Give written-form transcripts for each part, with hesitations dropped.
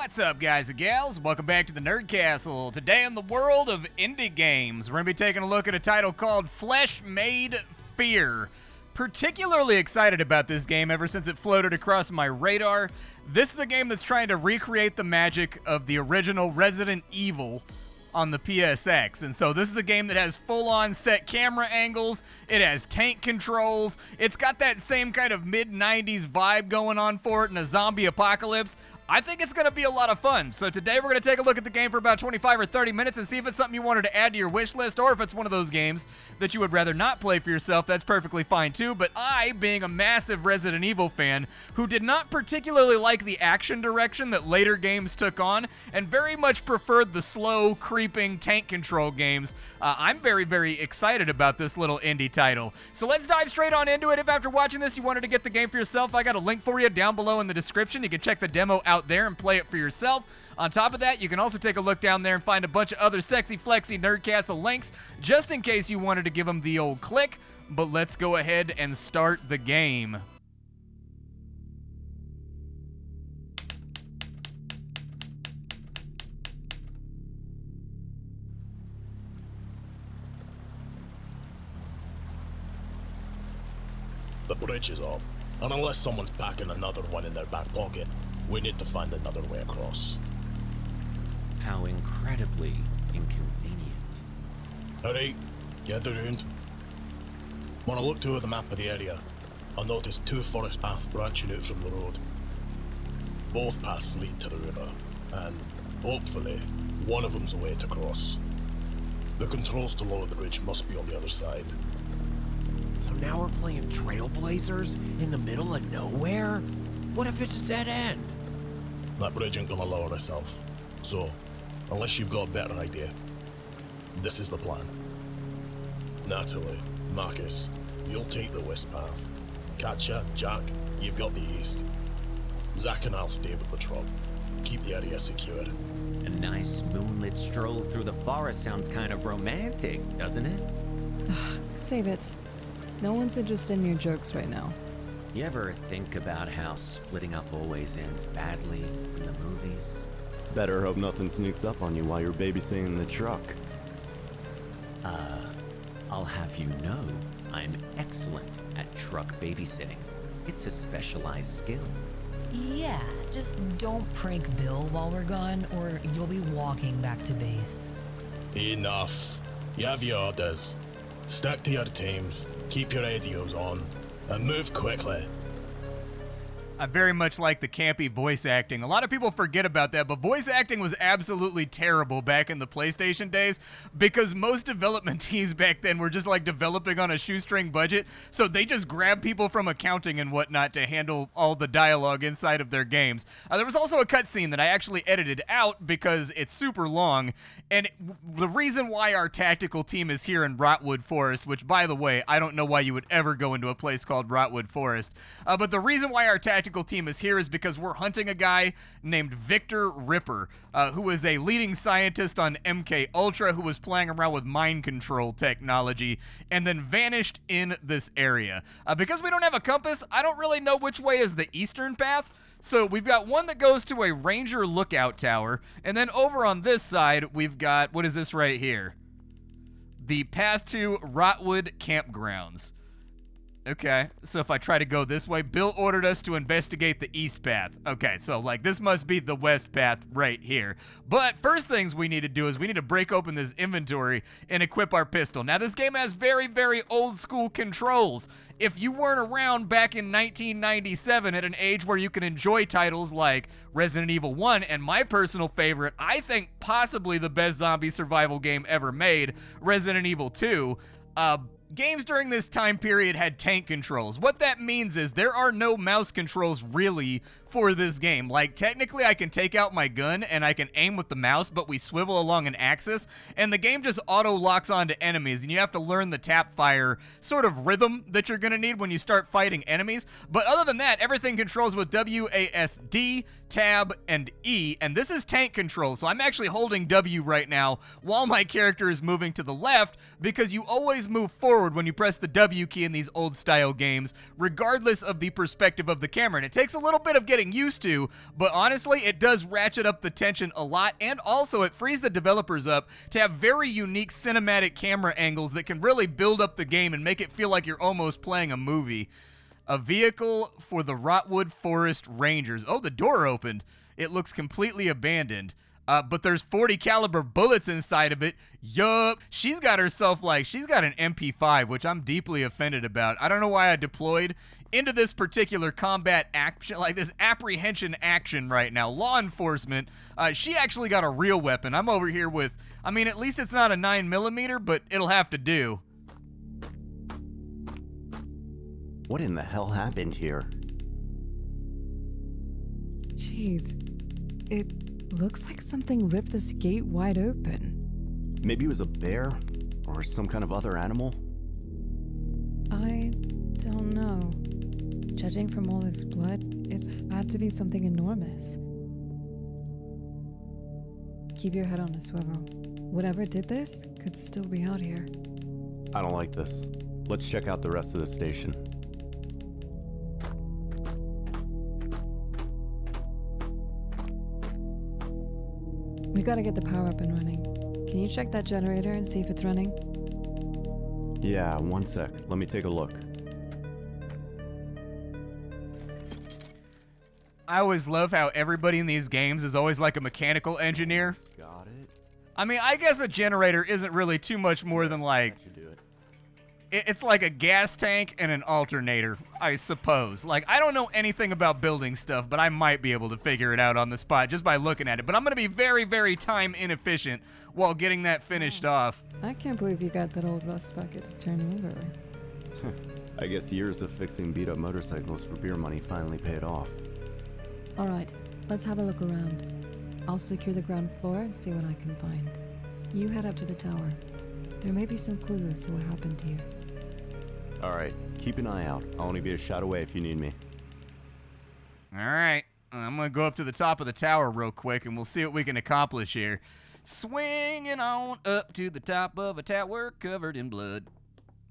What's up, guys and gals? Welcome back to the Nerd Castle. Today in the world of indie games, we're going to be taking a look at a title called Flesh Made Fear. Particularly excited about this game ever since it floated across my radar. This is a game that's trying to recreate the magic of the original Resident Evil on the PSX. And so this is a game that has full-on set camera angles, it has tank controls, it's got that same kind of mid-90s vibe going on for it in a zombie apocalypse. I think it's going to be a lot of fun. So today we're going to take a look at the game for about 25 or 30 minutes and see if it's something you wanted to add to your wish list, or if it's one of those games that you would rather not play for yourself. That's perfectly fine too. But I, being a massive Resident Evil fan who did not particularly like the action direction that later games took on and very much preferred the slow, creeping tank control games, I'm very, very excited about this little indie title. So let's dive straight on into it. If after watching this you wanted to get the game for yourself, I got a link for you down below in the description. You can check the demo out there and play it for yourself. On top of that, you can also take a look down there and find a bunch of other sexy, flexy Nerd Castle links, just in case you wanted to give them the old click. But let's go ahead and start the game. The bridge is up, and unless someone's packing another one in their back pocket, we need to find another way across. How incredibly inconvenient. Alright, get around. When I looked over the map of the area, I noticed two forest paths branching out from the road. Both paths lead to the river, and hopefully, one of them's a way to cross. The controls to lower the bridge must be on the other side. So now we're playing Trailblazers in the middle of nowhere? What if it's a dead end? That bridge ain't gonna lower itself. So, unless you've got a better idea, this is the plan. Natalie, Marcus, you'll take the west path. Katja, Jack, you've got the east. Zach and I'll stay with the truck. Keep the area secure. A nice moonlit stroll through the forest sounds kind of romantic, doesn't it? Save it. No one's interested in your jokes right now. You ever think about how splitting up always ends badly in the movies? Better hope nothing sneaks up on you while you're babysitting the truck. I'll have you know, I'm excellent at truck babysitting. It's a specialized skill. Yeah, just don't prank Bill while we're gone, or you'll be walking back to base. Enough. You have your orders. Stick to your teams, keep your radios on, and move quickly. I very much like the campy voice acting. A lot of people forget about that, but voice acting was absolutely terrible back in the PlayStation days because most development teams back then were just like developing on a shoestring budget, so they just grabbed people from accounting and whatnot to handle all the dialogue inside of their games. There was also a cutscene that I actually edited out because it's super long, and the reason why our tactical team is here in Rotwood Forest, which, by the way, I don't know why you would ever go into a place called Rotwood Forest, but the reason why our tactical team is here is because we're hunting a guy named Victor Ripper, who is a leading scientist on MK Ultra, who was playing around with mind control technology and then vanished in this area. Because we don't have a compass, I don't really know which way is the eastern path. So we've got one that goes to a ranger lookout tower, and then over on this side we've got, what is this right here? The path to Rotwood Campgrounds. Okay, so if I try to go this way, Bill ordered us to investigate the east path. Okay, so like this must be the west path right here. But first things we need to do is we need to break open this inventory and equip our pistol. Now this game has very, very old school controls. If you weren't around back in 1997 at an age where you can enjoy titles like Resident Evil 1 and my personal favorite, I think possibly the best zombie survival game ever made, Resident Evil 2, games during this time period had tank controls. What that means is there are no mouse controls really for this game. Like, technically I can take out my gun and I can aim with the mouse, but we swivel along an axis and the game just auto locks onto enemies, and you have to learn the tap fire sort of rhythm that you're gonna need when you start fighting enemies. But other than that, everything controls with WASD, tab, and E, and this is tank control, so I'm actually holding W right now while my character is moving to the left, because you always move forward when you press the W key in these old style games, regardless of the perspective of the camera. And it takes a little bit of getting getting used to, but honestly, it does ratchet up the tension a lot, and also it frees the developers up to have very unique cinematic camera angles that can really build up the game and make it feel like you're almost playing a movie. A vehicle for the Rotwood Forest Rangers. Oh, the door opened. It looks completely abandoned. But there's 40 caliber bullets inside of it. Yup. She's got herself she's got an MP5, which I'm deeply offended about. I don't know why I deployed into this particular combat action, this apprehension action right now. Law enforcement. She actually got a real weapon. I'm over here with, at least it's not a 9mm, but it'll have to do. What in the hell happened here? Jeez. It looks like something ripped this gate wide open. Maybe it was a bear? Or some kind of other animal? I don't know. Judging from all this blood, it had to be something enormous. Keep your head on a swivel. Whatever did this could still be out here. I don't like this. Let's check out the rest of the station. We gotta get the power up and running. Can you check that generator and see if it's running? Yeah, one sec. Let me take a look. I always love how everybody in these games is always like a mechanical engineer. Got it. I guess a generator isn't really too much more than Should do it. it's like a gas tank and an alternator, I suppose. I don't know anything about building stuff, but I might be able to figure it out on the spot just by looking at it. But I'm going to be very, very time inefficient while getting that finished off. I can't believe you got that old rust bucket to turn over. I guess years of fixing beat-up motorcycles for beer money finally paid off. Alright, let's have a look around. I'll secure the ground floor and see what I can find. You head up to the tower. There may be some clues to what happened to you. Alright, keep an eye out. I'll only be a shot away if you need me. All right, I'm going to go up to the top of the tower real quick, and we'll see what we can accomplish here. Swinging on up to the top of a tower covered in blood.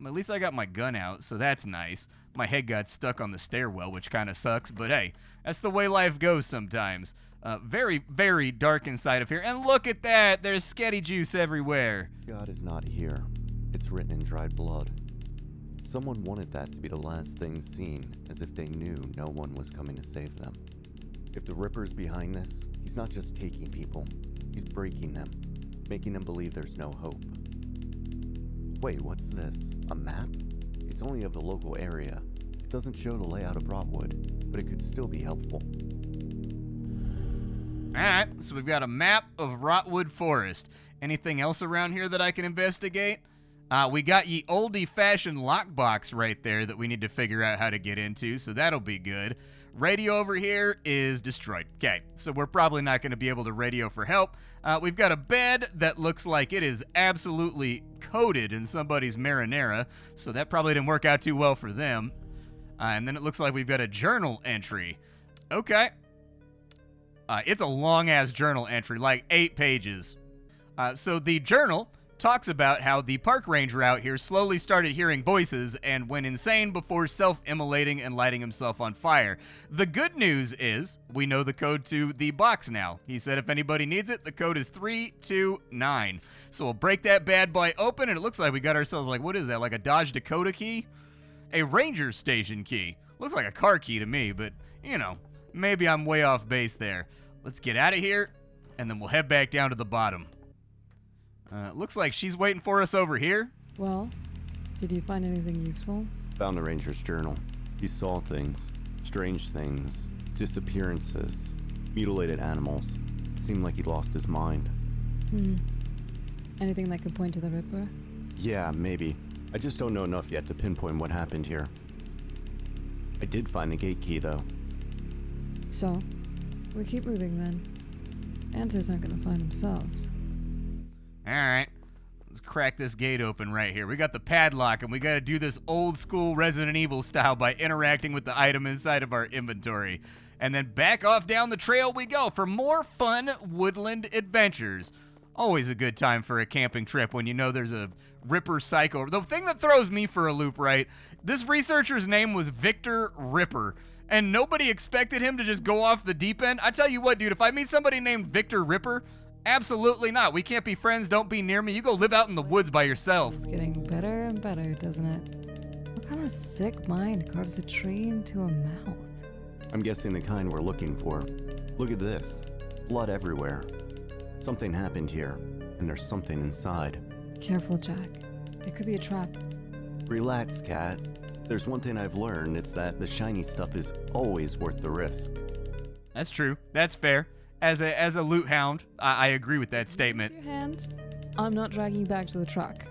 At least I got my gun out, so that's nice. My head got stuck on the stairwell, which kind of sucks, but hey, that's the way life goes sometimes. Very, very dark inside of here, and look at that! There's sketty juice everywhere. God is not here. It's written in dried blood. Someone wanted that to be the last thing seen, as if they knew no one was coming to save them. If the Ripper's behind this, he's not just taking people, he's breaking them, making them believe there's no hope. Wait, what's this? A map? It's only of the local area. It doesn't show the layout of Rotwood, but it could still be helpful. Alright, so we've got a map of Rotwood Forest. Anything else around here that I can investigate? We got ye oldie-fashioned lockbox right there that we need to figure out how to get into, so that'll be good. Radio over here is destroyed. Okay, so we're probably not going to be able to radio for help. We've got a bed that looks like it is absolutely coated in somebody's marinara, so that probably didn't work out too well for them. And then it looks like we've got a journal entry. Okay. It's a long-ass journal entry, like 8 pages. So the journal talks about how the park ranger out here slowly started hearing voices and went insane before self-immolating and lighting himself on fire. The good news is we know the code to the box now. He said if anybody needs it, the code is 329. So we'll break that bad boy open, and it looks like we got ourselves, what is that, like a Dodge Dakota key? A ranger station key. Looks like a car key to me, but, maybe I'm way off base there. Let's get out of here, and then we'll head back down to the bottom. Looks like she's waiting for us over here. Well, did you find anything useful? Found the ranger's journal. He saw things, strange things, disappearances, mutilated animals. It seemed like he lost his mind. Anything that could point to the Ripper? Yeah, maybe. I just don't know enough yet to pinpoint what happened here. I did find the gate key, though. So, we keep moving then. Answers aren't gonna find themselves. Alright, let's crack this gate open right here. We got the padlock, and we gotta do this old school Resident Evil style by interacting with the item inside of our inventory. And then back off down the trail we go for more fun woodland adventures. Always a good time for a camping trip when you know there's a Ripper Psycho. The thing that throws me for a loop, right, this researcher's name was Victor Ripper. and nobody expected him to just go off the deep end. I tell you what, dude, if I meet somebody named Victor Ripper, absolutely not. We can't be friends. Don't be near me. You go live out in the woods by yourself. It's getting better and better, doesn't it? What kind of sick mind carves a tree into a mouth? I'm guessing the kind we're looking for. Look at this. Blood everywhere. Something happened here, and there's something inside. Careful, Jack. It could be a trap. Relax, Cat. There's one thing I've learned, it's that the shiny stuff is always worth the risk. That's true. That's fair. As a loot hound, I agree with that statement. Use your hand. I'm not dragging you back to the truck.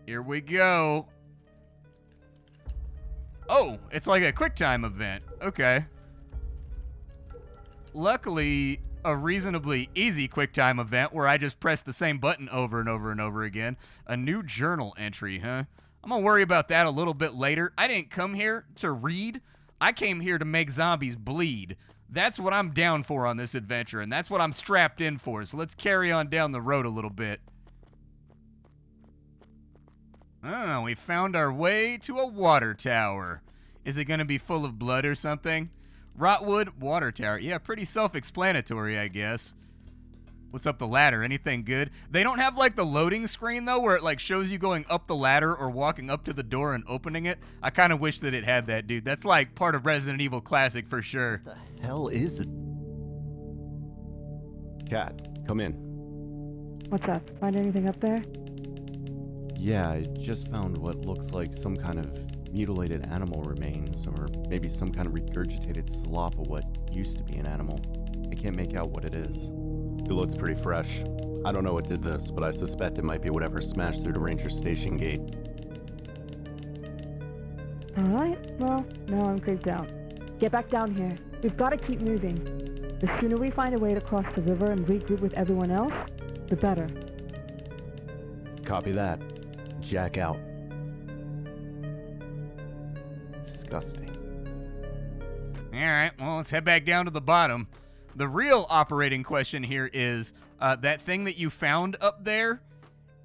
Here we go. Oh, it's like a QuickTime event. Okay. Luckily, a reasonably easy QuickTime event where I just press the same button over and over and over again. A new journal entry, huh? I'm gonna worry about that a little bit later. I didn't come here to read. I came here to make zombies bleed. That's what I'm down for on this adventure, and that's what I'm strapped in for. So let's carry on down the road a little bit. Oh, we found our way to a water tower. Is it gonna be full of blood or something? Rotwood water tower. Yeah, pretty self-explanatory, I guess. What's up the ladder? Anything good? They don't have like the loading screen though, where it like shows you going up the ladder or walking up to the door and opening it. I kind of wish that it had that, dude. That's like part of Resident Evil Classic for sure. What the hell is it? Cat, come in. What's up? Find anything up there? Yeah, I just found what looks like some kind of mutilated animal remains, or maybe some kind of regurgitated slop of what used to be an animal. I can't make out what it is. It looks pretty fresh. I don't know what did this, but I suspect it might be whatever smashed through the ranger station gate. Alright, well, now I'm creeped out. Get back down here. We've got to keep moving. The sooner we find a way to cross the river and regroup with everyone else, the better. Copy that. Jack out. Disgusting. Alright, well, let's head back down to the bottom. The real operating question here is, that thing that you found up there,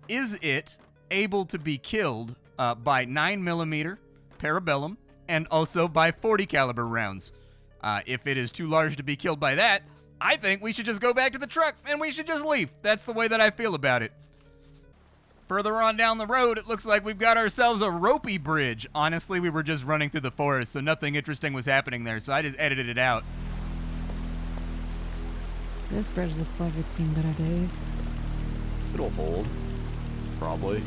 is it able to be killed by 9mm parabellum and also by 40 caliber rounds? If it is too large to be killed by that, I think we should just go back to the truck and we should just leave. That's the way that I feel about it. Further on down the road, it looks like we've got ourselves a ropey bridge. Honestly, we were just running through the forest, so nothing interesting was happening there, so I just edited it out. This bridge looks like it's seen better days. It'll hold. Probably.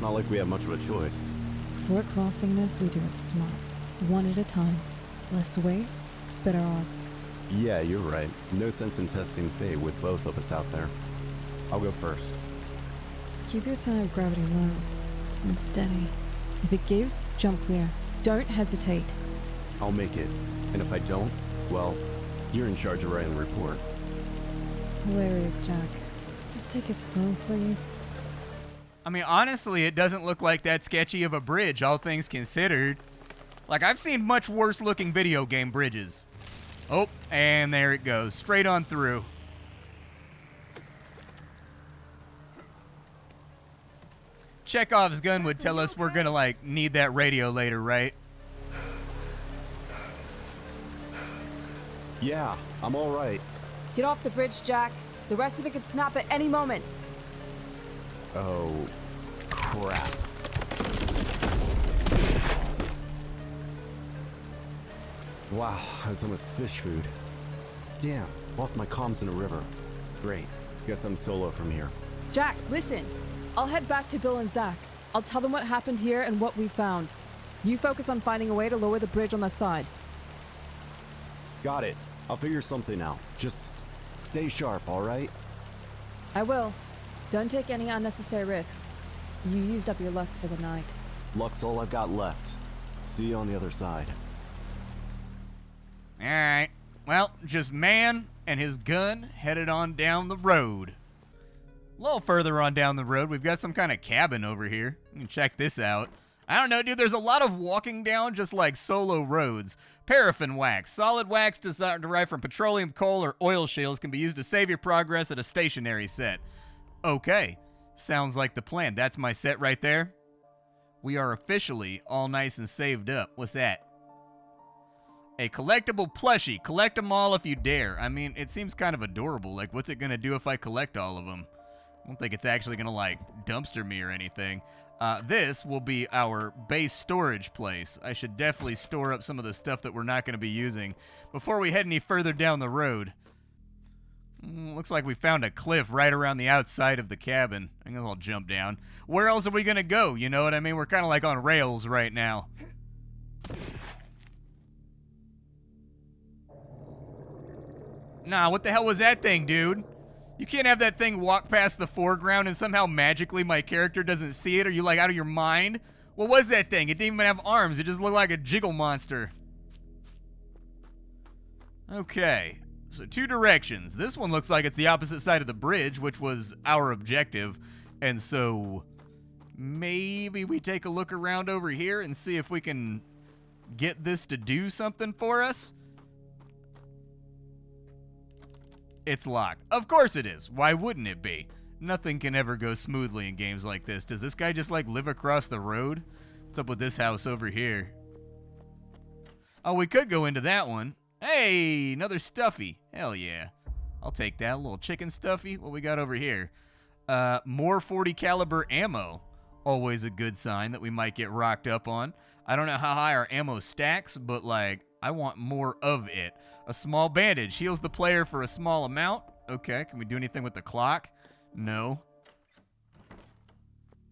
Not like we have much of a choice. Before crossing this, we do it smart. One at a time. Less weight, better odds. Yeah, you're right. No sense in testing fate with both of us out there. I'll go first. Keep your center of gravity low. Move steady. If it gives, jump clear. Don't hesitate. I'll make it. And if I don't, well, you're in charge of writing the report. Hilarious, Jack. Just take it slow, please. I mean, honestly, it doesn't look like that sketchy of a bridge, all things considered. Like, I've seen much worse looking video game bridges. Oh, and there it goes. Straight on through. Chekhov's gun would tell us we're gonna, like, need that radio later, right? Yeah, I'm all right. Get off the bridge, Jack. The rest of it could snap at any moment. Oh, crap. Wow, I was almost fish food. Damn, lost my comms in a river. Great, guess I'm solo from here. Jack, listen. I'll head back to Bill and Zach. I'll tell them what happened here and what we found. You focus on finding a way to lower the bridge on that side. Got it. I'll figure something out. Just stay sharp, all right? I will. Don't take any unnecessary risks. You used up your luck for the night. Luck's all I've got left. See you on the other side. Alright. Well, just man and his gun headed on down the road. A little further on down the road, we've got some kind of cabin over here. You can check this out. I don't know, dude, there's a lot of walking down just like solo roads. Paraffin wax. Solid wax derived from petroleum, coal, or oil shales can be used to save your progress at a stationary set. Okay. Sounds like the plan. That's my set right there. We are officially all nice and saved up. What's that? A collectible plushie. Collect them all if you dare. I mean, it seems kind of adorable. Like, what's it going to do if I collect all of them? I don't think it's actually going to, like, dumpster me or anything. This will be our base storage place. I should definitely store up some of the stuff that we're not going to be using before we head any further down the road. Looks like we found a cliff right around the outside of the cabin. I guess I'll jump down. Where else are we going to go? You know what I mean? We're kind of like on rails right now. Nah, what the hell was that thing, dude? You can't have that thing walk past the foreground and somehow magically my character doesn't see it. Are you like out of your mind? What was that thing? It didn't even have arms. It just looked like a jiggle monster. Okay, so 2 directions. This one looks like it's the opposite side of the bridge, which was our objective. And so maybe we take a look around over here and see if we can get this to do something for us. It's locked. Of course it is. Why wouldn't it be? Nothing can ever go smoothly in games like this. Does this guy just like live across the road? What's up with this house over here? Oh, we could go into that one. Hey, another stuffy. Hell yeah. I'll take that. A little chicken stuffy. What we got over here? More 40 caliber ammo. Always a good sign that we might get rocked up on. I don't know how high our ammo stacks, but like, I want more of it. A small bandage heals the player for a small amount. Okay, can we do anything with the clock? No.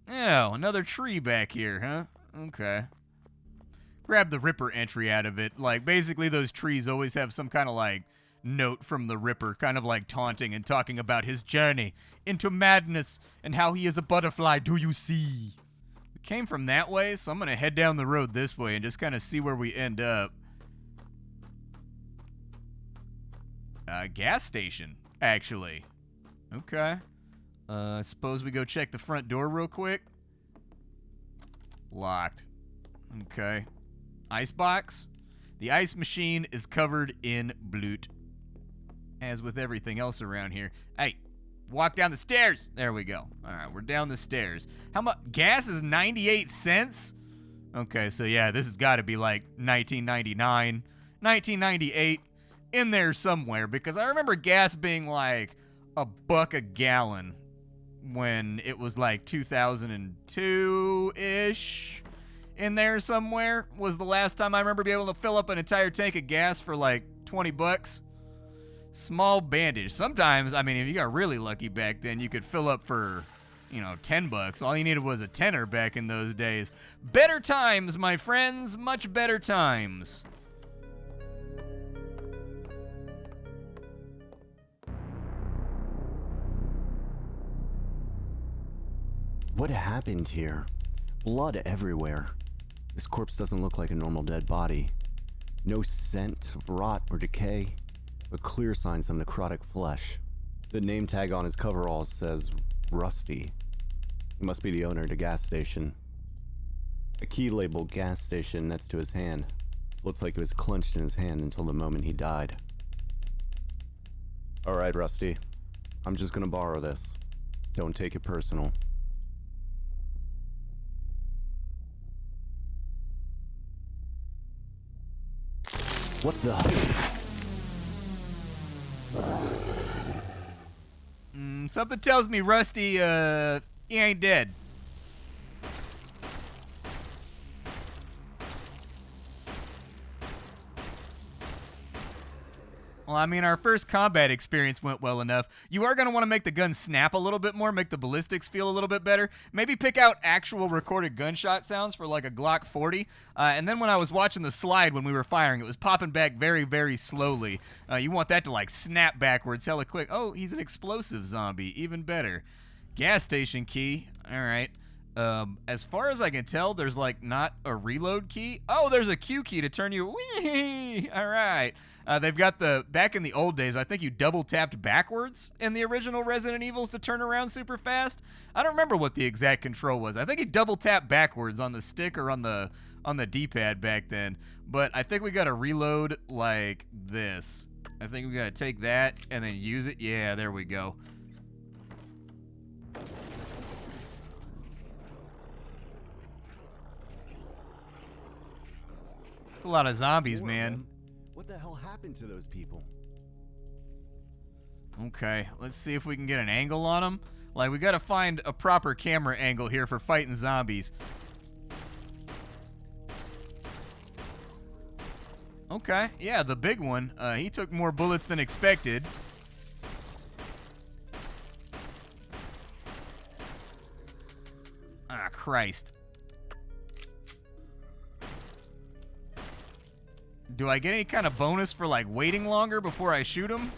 Oh, another tree back here, huh? Okay. Grab the Ripper entry out of it. Like, basically those trees always have some kind of, like, note from the Ripper, kind of like taunting and talking about his journey into madness and how he is a butterfly, do you see? We came from that way, so I'm going to head down the road this way and just kind of see where we end up. Gas station, actually. Okay. Suppose we go check the front door real quick. Locked. Okay. Icebox. The ice machine is covered in bloot. As with everything else around here. Hey, walk down the stairs. There we go. All right, we're down the stairs. How much? Gas is 98 cents? Okay, so yeah, this has got to be like 1999, 1998. In there somewhere, because I remember gas being like $1 a gallon when it was like 2002-ish. In there somewhere was the last time I remember being able to fill up an entire tank of gas for like 20 bucks. Small bandage. Sometimes, I mean, if you got really lucky back then, you could fill up for, you know, 10 bucks. All you needed was a tenner back in those days. Better times, my friends. Much better times. What happened here? Blood everywhere. This corpse doesn't look like a normal dead body. No scent of rot or decay, but clear signs of necrotic flesh. The name tag on his coveralls says Rusty. He must be the owner of the gas station. A key labeled gas station next to his hand. Looks like it was clenched in his hand until the moment he died. Alright, Rusty. I'm just gonna borrow this. Don't take it personal. What the? Something tells me Rusty, he ain't dead. Well, I mean, our first combat experience went well enough. You are going to want to make the gun snap a little bit more, make the ballistics feel a little bit better. Maybe pick out actual recorded gunshot sounds for like a Glock 40. And then when I was watching the slide when we were firing, it was popping back very, very slowly. You want that to like snap backwards hella quick. Oh, he's an explosive zombie. Even better. Gas station key. All right. As far as I can tell, there's like not a reload key. Oh, there's a Q key to turn you. Whee! All right. They've got the, back in the old days, I think you double tapped backwards in the original Resident Evils to turn around super fast. I don't remember what the exact control was. I think you double tap backwards on the stick or on the D-pad back then. But I think we got to reload like this. I think we got to take that and then use it. Yeah, there we go. It's a lot of zombies, More of man. them? What the hell happened to those people? Okay, let's see if we can get an angle on them. Like, we gotta find a proper camera angle here for fighting zombies. Okay, yeah, the big one. He took more bullets than expected. Ah, Christ. Do I get any kind of bonus for, like, waiting longer before I shoot him?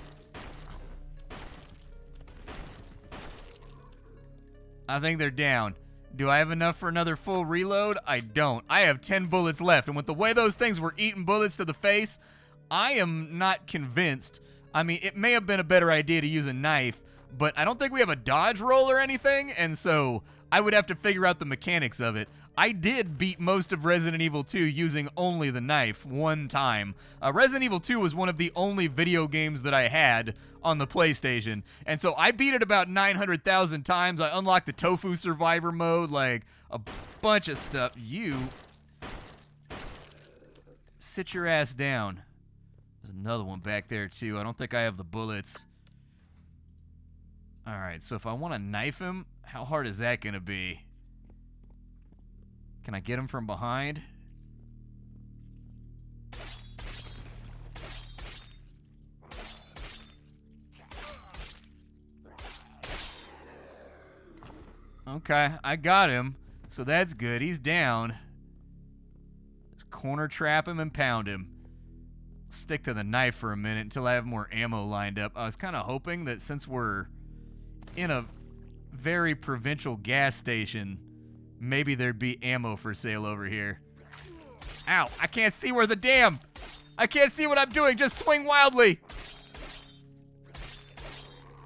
I think they're down. Do I have enough for another full reload? I don't. I have 10 bullets left, and with the way those things were eating bullets to the face, I am not convinced. I mean, it may have been a better idea to use a knife, but I don't think we have a dodge roll or anything, and so I would have to figure out the mechanics of it. I did beat most of Resident Evil 2 using only the knife one time. Resident Evil 2 was one of the only video games that I had on the PlayStation, and so I beat it about 900,000 times. I unlocked the Tofu Survivor mode, like a bunch of stuff. You sit your ass down. There's another one back there too. I don't think I have the bullets. All right, so if I want to knife him, how hard is that gonna be? Can I get him from behind? Okay, I got him. So that's good. He's down. Just corner trap him and pound him. Stick to the knife for a minute until I have more ammo lined up. I was kind of hoping that since we're in a very provincial gas station, maybe there'd be ammo for sale over here. Ow, I can't see where the damn... I can't see what I'm doing. Just swing wildly.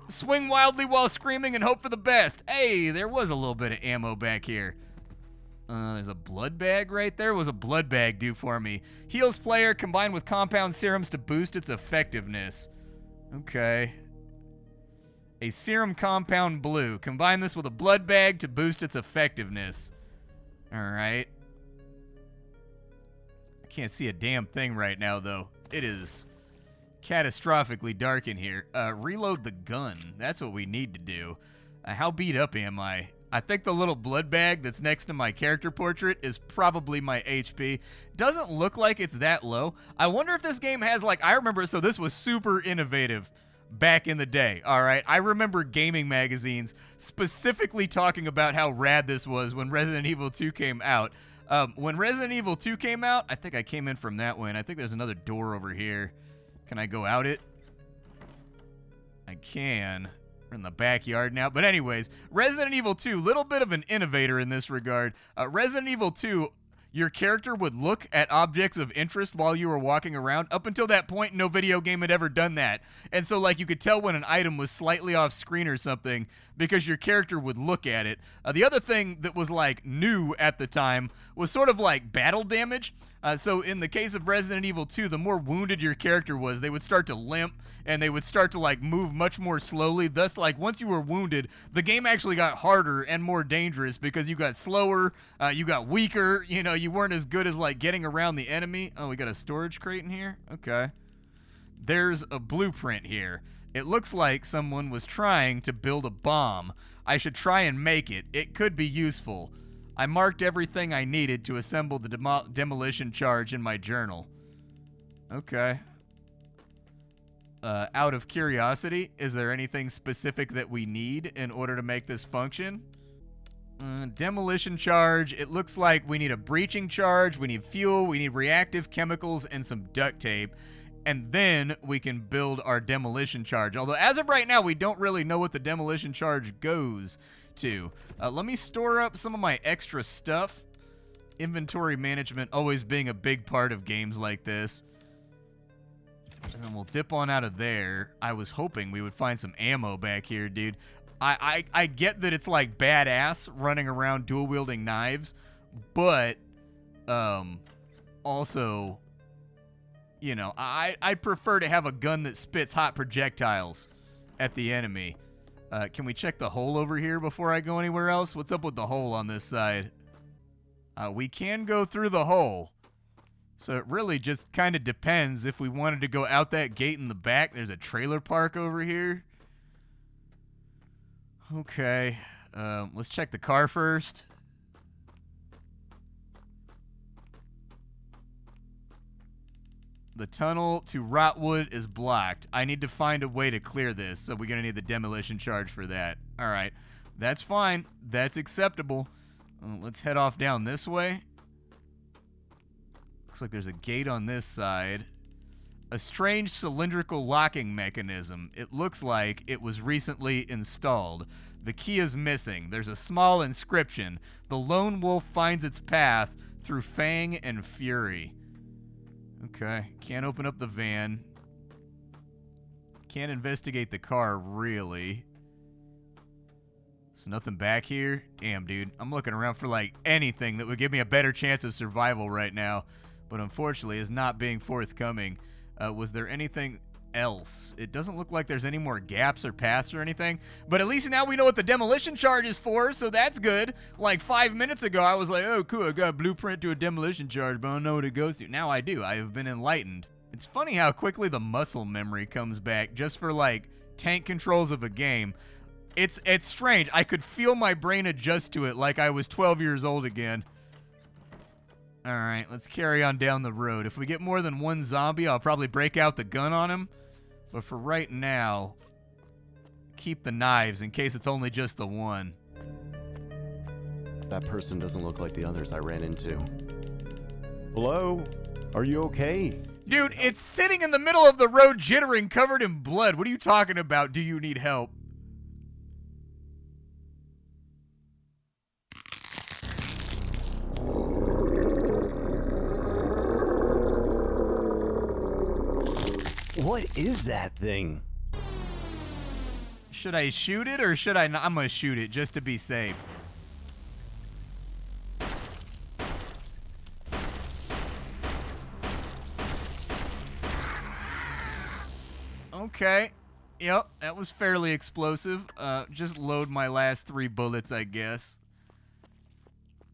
Swing wildly while screaming and hope for the best. Hey, there was a little bit of ammo back here. There's a blood bag right there. What was a blood bag do for me? Heals player combined with compound serums to boost its effectiveness. Okay. A serum compound blue. Combine this with a blood bag to boost its effectiveness. Alright. I can't see a damn thing right now, though. It is catastrophically dark in here. Reload the gun. That's what we need to do. How beat up am I? I think the little blood bag that's next to my character portrait is probably my HP. Doesn't look like it's that low. I wonder if this game has, like, I remember, so this was super innovative back in the day, all right? I remember gaming magazines specifically talking about how rad this was when Resident Evil 2 came out. When Resident Evil 2 came out, I think I came in from that way, and I think there's another door over here. Can I go out it? I can. We're in the backyard now. But anyways, Resident Evil 2, little bit of an innovator in this regard. Resident Evil 2, your character would look at objects of interest while you were walking around. Up until that point, no video game had ever done that. And so, like, you could tell when an item was slightly off screen or something because your character would look at it. The other thing that was, like, new at the time was sort of like battle damage. So in the case of Resident Evil 2, the more wounded your character was, they would start to limp and they would start to, like, move much more slowly. Thus, like, once you were wounded, the game actually got harder and more dangerous because you got slower, you got weaker, you know, you weren't as good as, like, getting around the enemy. Oh, we got a storage crate in here? Okay. There's a blueprint here. It looks like someone was trying to build a bomb. I should try and make it. It could be useful. I marked everything I needed to assemble the demolition charge in my journal. Okay. Out of curiosity, is there anything specific that we need in order to make this function? Demolition charge. It looks like we need a breaching charge, we need fuel, we need reactive chemicals, and some duct tape. And then we can build our demolition charge. Although as of right now, we don't really know what the demolition charge goes to. Let me store up some of my extra stuff. Inventory management always being a big part of games like this. And then we'll dip on out of there. I was hoping we would find some ammo back here, dude. I get that it's like badass running around dual-wielding knives, but also, you know, I prefer to have a gun that spits hot projectiles at the enemy. Can we check the hole over here before I go anywhere else? What's up with the hole on this side? We can go through the hole. So it really just kind of depends if we wanted to go out that gate in the back. There's a trailer park over here. Okay. Let's check the car first. The tunnel to Rotwood is blocked. I need to find a way to clear this, so we're going to need the demolition charge for that. All right. That's fine. That's acceptable. Let's head off down this way. Looks like there's a gate on this side. A strange cylindrical locking mechanism. It looks like it was recently installed. The key is missing. There's a small inscription. The lone wolf finds its path through Fang and Fury. Okay, can't open up the van. Can't investigate the car, really. There's nothing back here? Damn, dude. I'm looking around for, like, anything that would give me a better chance of survival right now. But unfortunately, is not being forthcoming. Was there anything else? It doesn't look like there's any more gaps or paths or anything. But at least now we know what the demolition charge is for, so that's good. Like 5 minutes ago, I was like, oh, cool, I got a blueprint to a demolition charge, but I don't know what it goes to. Now I do. I have been enlightened. It's funny how quickly the muscle memory comes back just for, like, tank controls of a game. It's strange. I could feel my brain adjust to it like I was 12 years old again. All right, let's carry on down the road. If we get more than one zombie, I'll probably break out the gun on him. But for right now, keep the knives in case it's only just the one. That person doesn't look like the others I ran into. Hello? Are you okay? Dude, it's sitting in the middle of the road jittering, covered in blood. What are you talking about? Do you need help? What is that thing? Should I shoot it or should I not? I'm gonna shoot it just to be safe. Okay. Yep, that was fairly explosive. Just load my last 3 bullets, I guess.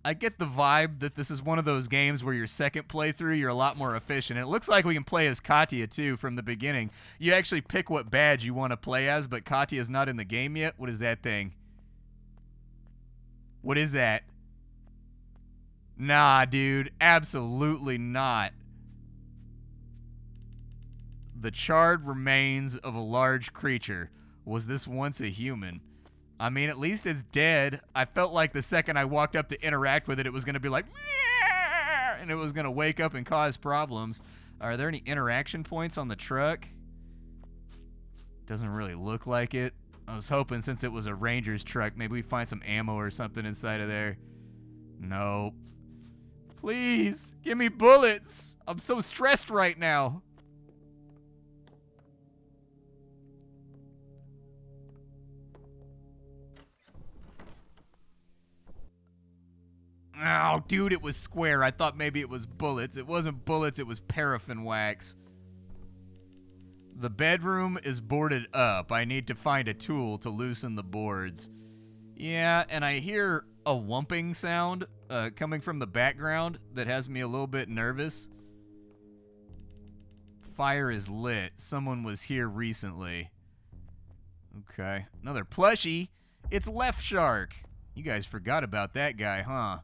I get the vibe that this is one of those games where your second playthrough, you're a lot more efficient. It looks like we can play as Katya, too, from the beginning. You actually pick what badge you want to play as, but Katya's not in the game yet. What is that thing? What is that? Nah, dude. Absolutely not. The charred remains of a large creature. Was this once a human? I mean, at least it's dead. I felt like the second I walked up to interact with it, it was going to be like, meow, and it was going to wake up and cause problems. Are there any interaction points on the truck? Doesn't really look like it. I was hoping since it was a Ranger's truck, maybe we find some ammo or something inside of there. Nope. Please, give me bullets. I'm so stressed right now. Oh, dude, it was square. I thought maybe it was bullets. It wasn't bullets, it was paraffin wax. The bedroom is boarded up. I need to find a tool to loosen the boards. Yeah, and I hear a whumping sound coming from the background that has me a little bit nervous. Fire is lit. Someone was here recently. Okay. Another plushie. It's Left Shark. You guys forgot about that guy, huh?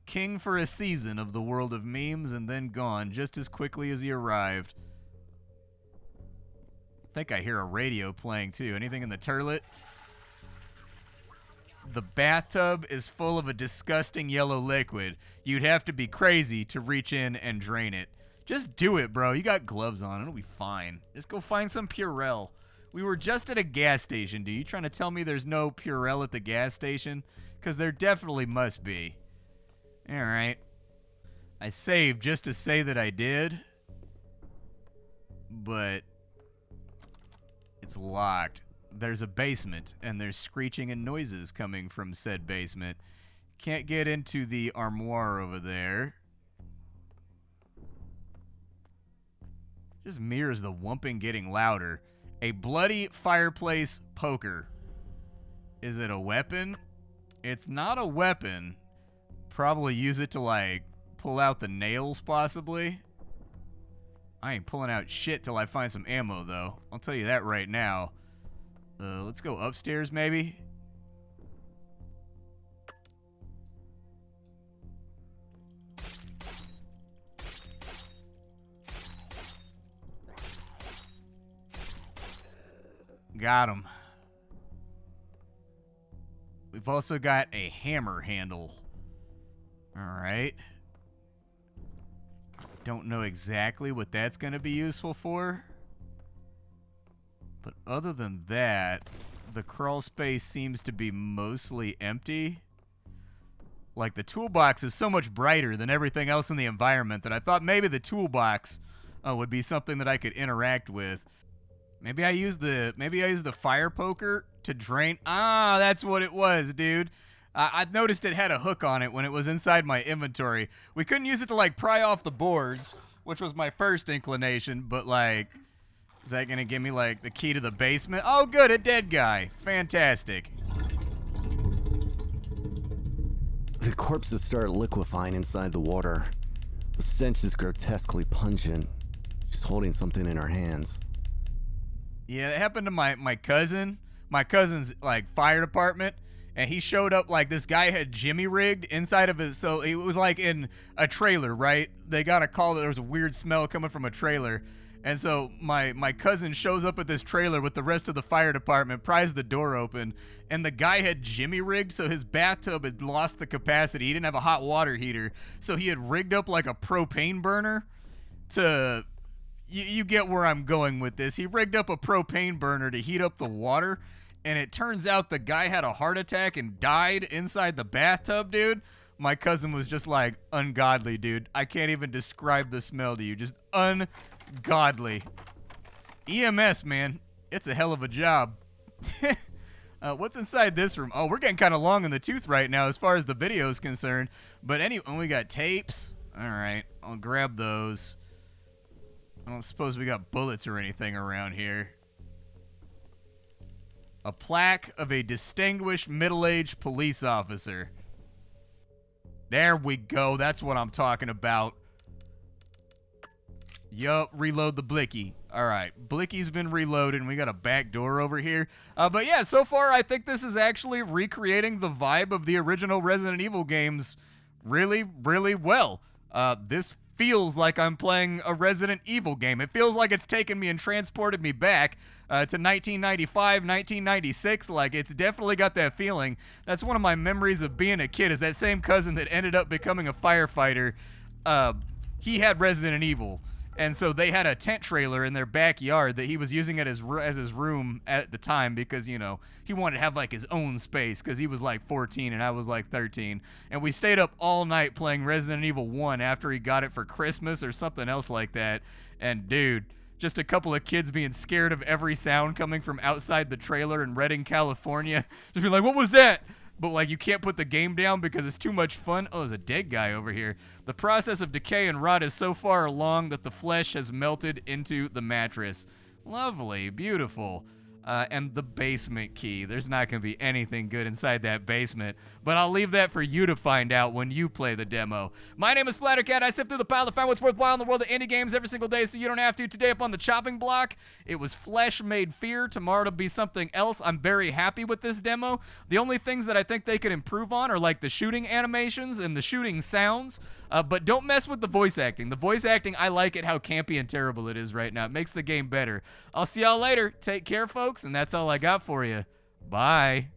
King for a season of the world of memes and then gone just as quickly as he arrived. I think I hear a radio playing too. Anything in the turlet? The bathtub is full of a disgusting yellow liquid. You'd have to be crazy to reach in and drain it. Just do it, bro. You got gloves on. It'll be fine. Just go find some Purell. We were just at a gas station, dude. You trying to tell me there's no Purell at the gas station? Because there definitely must be. Alright. I saved just to say that I did. But it's locked. There's a basement, and there's screeching and noises coming from said basement. Can't get into the armoire over there. Just mirrors the whumping getting louder. A bloody fireplace poker. Is it a weapon? It's not a weapon. Probably use it to, like, pull out the nails, possibly. I ain't pulling out shit till I find some ammo, though. I'll tell you that right now. Let's go upstairs, maybe? Got him. We've also got a hammer handle. Alright. Don't know exactly what that's going to be useful for. But other than that, the crawl space seems to be mostly empty. Like, the toolbox is so much brighter than everything else in the environment that I thought maybe the toolbox would be something that I could interact with. Maybe I use the fire poker to drain. Ah, that's what it was, dude. I noticed it had a hook on it when it was inside my inventory. We couldn't use it to, like, pry off the boards, which was my first inclination, but, like, is that gonna give me, like, the key to the basement? Oh, good, a dead guy. Fantastic. The corpses start liquefying inside the water. The stench is grotesquely pungent. She's holding something in her hands. Yeah, it happened to my cousin. My cousin's, like, fire department. And he showed up like this guy had jimmy rigged inside of his, so it was like in a trailer, right? They got a call that there was a weird smell coming from a trailer. And so my cousin shows up at this trailer with the rest of the fire department, pries the door open, and the guy had jimmy rigged, so his bathtub had lost the capacity. He didn't have a hot water heater, so he had rigged up like a propane burner to, you get where I'm going with this. He rigged up a propane burner to heat up the water. And it turns out the guy had a heart attack and died inside the bathtub, dude. My cousin was just like, ungodly, dude. I can't even describe the smell to you. Just ungodly. EMS, man. It's a hell of a job. What's inside this room? Oh, we're getting kind of long in the tooth right now as far as the video is concerned. But anyway, we got tapes. All right, I'll grab those. I don't suppose we got bullets or anything around here. A plaque of a distinguished middle-aged police officer. There we go. That's what I'm talking about. Yup, reload the blicky. All right, blicky's been reloaded, and we got a back door over here. But yeah, so far I think this is actually recreating the vibe of the original Resident Evil games really, really well. This feels like I'm playing a Resident Evil game. It feels like it's taken me and transported me back to 1995, 1996. Like, it's definitely got that feeling. That's one of my memories of being a kid, is that same cousin that ended up becoming a firefighter. He had Resident Evil, and so they had a tent trailer in their backyard that he was using as his room at the time because, you know, he wanted to have, like, his own space because he was, like, 14 and I was, like, 13. And we stayed up all night playing Resident Evil 1 after he got it for Christmas or something else like that. And, dude, just a couple of kids being scared of every sound coming from outside the trailer in Redding, California. Just be like, what was that? But, like, you can't put the game down because it's too much fun. Oh, there's a dead guy over here. The process of decay and rot is so far along that the flesh has melted into the mattress. Lovely. Beautiful. And the basement key. There's not going to be anything good inside that basement, but I'll leave that for you to find out when you play the demo. My name is Splattercat. I sift through the pile to find what's worthwhile in the world of indie games every single day so you don't have to. Today up on the chopping block, it was Flesh Made Fear. Tomorrow it'll be something else. I'm very happy with this demo. The only things that I think they could improve on are like the shooting animations and the shooting sounds, but don't mess with the voice acting. The voice acting, I like it how campy and terrible it is right now. It makes the game better. I'll see y'all later. Take care, folks, and that's all I got for you. Bye.